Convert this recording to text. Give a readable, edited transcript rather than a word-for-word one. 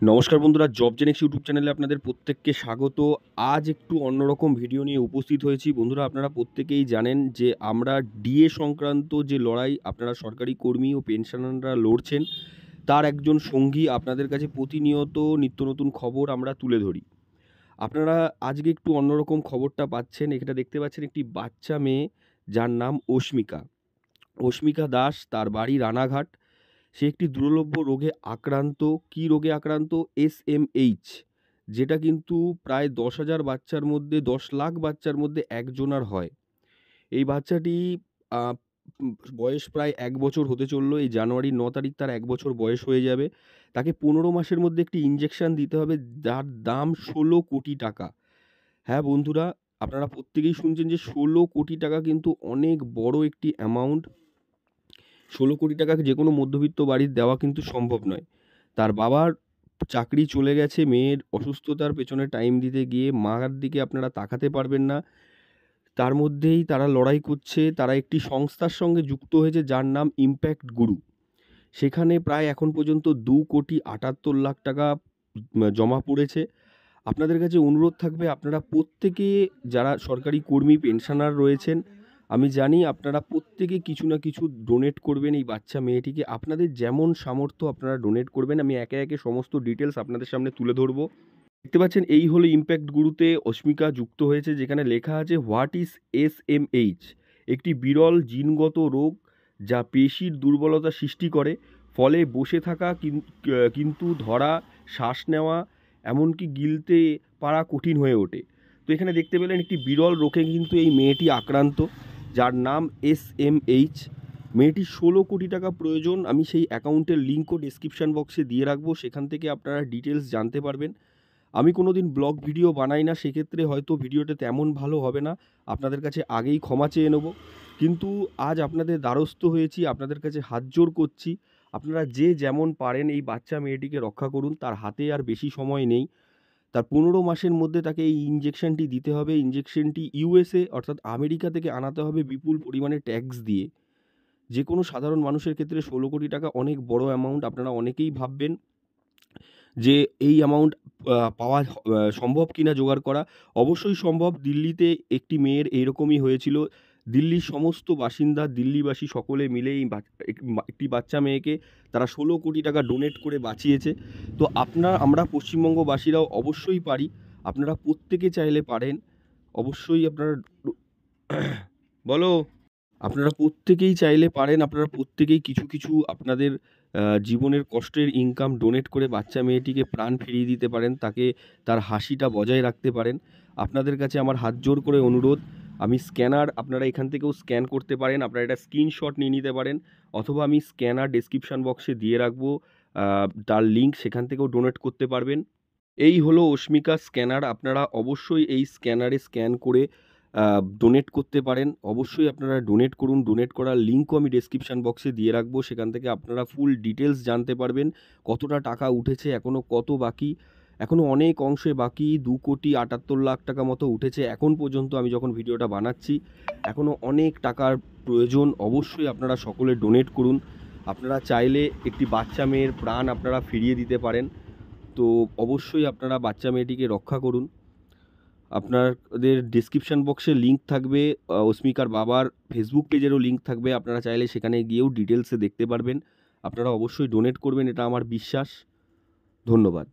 নমস্কার বন্ধুরা, job Genex YouTube চ্যানেলে আপনাদের প্রত্যেককে স্বাগত। আজ একটু অন্যরকম ভিডিও নিয়ে উপস্থিত হয়েছি। বন্ধুরা, আপনারা প্রত্যেকেই জানেন যে আমরা ডিএ সংক্রান্ত যে লড়াই আপনারা সরকারি কর্মী ও পেনশনাররা লড়ছেন, তার একজন সঙ্গী আপনাদের কাছে প্রতিনিয়ত নিত্য নতুন খবর আমরা তুলে ধরি। আপনারা আজকে একটু অন্যরকম খবরটা পাচ্ছেন। এখানে দেখতে পাচ্ছেন একটি বাচ্চা মেয়ে, যার নাম অস্মিকা। অস্মিকা দাস, তার বাড়ি রানাঘাট। সে একটি দুর্লভ রোগে আক্রান্ত। কী রোগে আক্রান্ত? এসএমএইচ, যেটা কিন্তু প্রায় ১০,০০০ বাচ্চার মধ্যে ১০,০০,০০০ বাচ্চার মধ্যে একজনার হয়। এই বাচ্চাটি আ উম বয়স প্রায় ১ বছর হতে চলল। এই জানুয়ারির ৯ তারিখ তার ১ বছর বয়স হয়ে যাবে। তাকে ১৫ মাসের মধ্যে একটি ইনজেকশন দিতে হবে, যার দাম ১৬ কোটি টাকা। হ্যাঁ বন্ধুরা, আপনারা প্রত্যেকেই শুনছেন যে ১৬ কোটি টাকা কিন্তু অনেক বড় একটি অ্যামাউন্ট। ১৬ কোটি টাকা যেকোনো মধ্যবিত্ত বাড়ির দেওয়া কিন্তু সম্ভব নয়। তার বাবার চাকরি চলে গেছে, মেয়ের অসুস্থতার পেছনে টাইম দিতে গিয়ে মার দিকে আপনারা তাকাতে পারবেন না। তার মধ্যেই তারা লড়াই করছে। তারা একটি সংস্থার সঙ্গে যুক্ত হয়েছে, যার নাম ইমপ্যাক্ট গুরু। সেখানে প্রায় এখন পর্যন্ত ২,৭৮,০০,০০০ টাকা জমা পড়েছে। আপনাদের কাছে অনুরোধ থাকবে, আপনারা প্রত্যেকে যারা সরকারি কর্মী, পেনশনার রয়েছেন, আমি জানি আপনারা প্রত্যেকে কিছু না কিছু ডোনেট করবেন এই বাচ্চা মেয়েটিকে। আপনাদের যেমন সামর্থ্য আপনারা ডোনেট করবেন। আমি একে, একে সমস্ত ডিটেইলস আপনাদের সামনে তুলে ধরব। দেখতে পাচ্ছেন, এই হলো ইমপ্যাক্ট গুরুতে অস্মিকা যুক্ত হয়েছে, যেখানে লেখা আছে হোয়াট ইজ এসএমএইচ, একটি বিরল জিনগত রোগ যা পেশির দুর্বলতা সৃষ্টি করে, ফলে বসে থাকা কিন্তু ধরা, শ্বাস নেওয়া, এমনকি গিলতে পারা কঠিন হয়ে ওঠে। তো এখানে দেখতে পেলেন একটি বিরল রোগে কিন্তু এই মেয়েটি আক্রান্ত, যার নাম এসএমএইচ। মেয়েটির ১৬ কোটি টাকা প্রয়োজন। আমি সেই অ্যাকাউন্টের লিঙ্কও ডেসক্রিপশন বক্সে দিয়ে রাখবো, সেখান থেকে আপনারা ডিটেলস জানতে পারবেন। আমি কোনোদিন ব্লগ ভিডিও বানাই না, সেক্ষেত্রে হয়তো ভিডিওটা তেমন ভালো হবে না। আপনাদের কাছে আগেই ক্ষমা চেয়ে নেব। কিন্তু আজ আপনাদের দ্বারস্থ হয়েছি, আপনাদের কাছে হাত জোর করছি। আপনারা যে যেমন পারেন এই বাচ্চা মেয়েটিকে রক্ষা করুন। তার হাতে আর বেশি সময় নেই। তার ১৫ মাসের মধ্যে তাকে এই ইনজেকশনটি দিতে হবে। ইনজেকশনটি ইউএসএ অর্থাৎ আমেরিকা থেকে আনাতে হবে বিপুল পরিমাণে ট্যাক্স দিয়ে। যেকোনো সাধারণ মানুষের ক্ষেত্রে ১৬ কোটি টাকা অনেক বড় অ্যামাউন্ট। আপনারা অনেকেই ভাববেন যে এই অ্যামাউন্ট পাওয়া সম্ভব কিনা জোগাড় করা। অবশ্যই সম্ভব। দিল্লিতে একটি মেয়ের এইরকমই হয়েছিল। দিল্লির সমস্ত বাসিন্দা, দিল্লিবাসী সকলে মিলে এই একটি বাচ্চা মেয়েকে তারা ১৬ কোটি টাকা ডোনেট করে বাঁচিয়েছে। তো আমরা পশ্চিমবঙ্গবাসীরাও অবশ্যই পারি। আপনারা প্রত্যেকে চাইলে পারেন। অবশ্যই আপনারা বলো। আপনারা প্রত্যেকেই চাইলে পারেন। আপনারা প্রত্যেকেই কিছু, কিছু আপনাদের জীবনের কষ্টের ইনকাম ডোনেট করে বাচ্চা মেয়েটিকে প্রাণ ফিরিয়ে দিতে পারেন। তাকে তার হাসিটা বজায় রাখতে পারেন। আপনাদের কাছে আমার হাত জোর করে অনুরোধ। আমি স্ক্যানার, আপনারা এখান থেকেও স্ক্যান করতে পারেন। আপনারা একটা স্ক্রিনশট নিয়ে নিতে পারেন, অথবা আমি স্ক্যানার ডেসক্রিপশন বক্সে দিয়ে রাখবো তার লিঙ্ক, সেখান থেকেও ডোনেট করতে পারবেন। এই হলো অস্মিকা স্ক্যানার। আপনারা অবশ্যই এই স্ক্যানারে স্ক্যান করে ডোনেট করতে পারেন। অবশ্যই আপনারা ডোনেট করুন। ডোনেট করার লিঙ্কও আমি ডেসক্রিপশন বক্সে দিয়ে রাখবো, সেখান থেকে আপনারা ফুল ডিটেলস জানতে পারবেন। কতটা টাকা উঠেছে, এখনও কত বাকি। এখনও অনেক অংশে বাকি। ২,৭৮,০০,০০০ টাকা মতো উঠেছে এখন পর্যন্ত, আমি যখন ভিডিওটা বানাচ্ছি। এখনও অনেক টাকার প্রয়োজন। অবশ্যই আপনারা সকলে ডোনেট করুন। আপনারা চাইলে একটি বাচ্চা মেয়ের প্রাণ আপনারা ফিরিয়ে দিতে পারেন। তো অবশ্যই আপনারা বাচ্চা মেয়েটিকে রক্ষা করুন। আপনাদের ডেসক্রিপশন বক্সে লিঙ্ক থাকবে, অস্মিকার বাবার ফেসবুক পেজেরও লিঙ্ক থাকবে। আপনারা চাইলে সেখানে গিয়েও ডিটেলসে দেখতে পারবেন। আপনারা অবশ্যই ডোনেট করবেন, এটা আমার বিশ্বাস। ধন্যবাদ।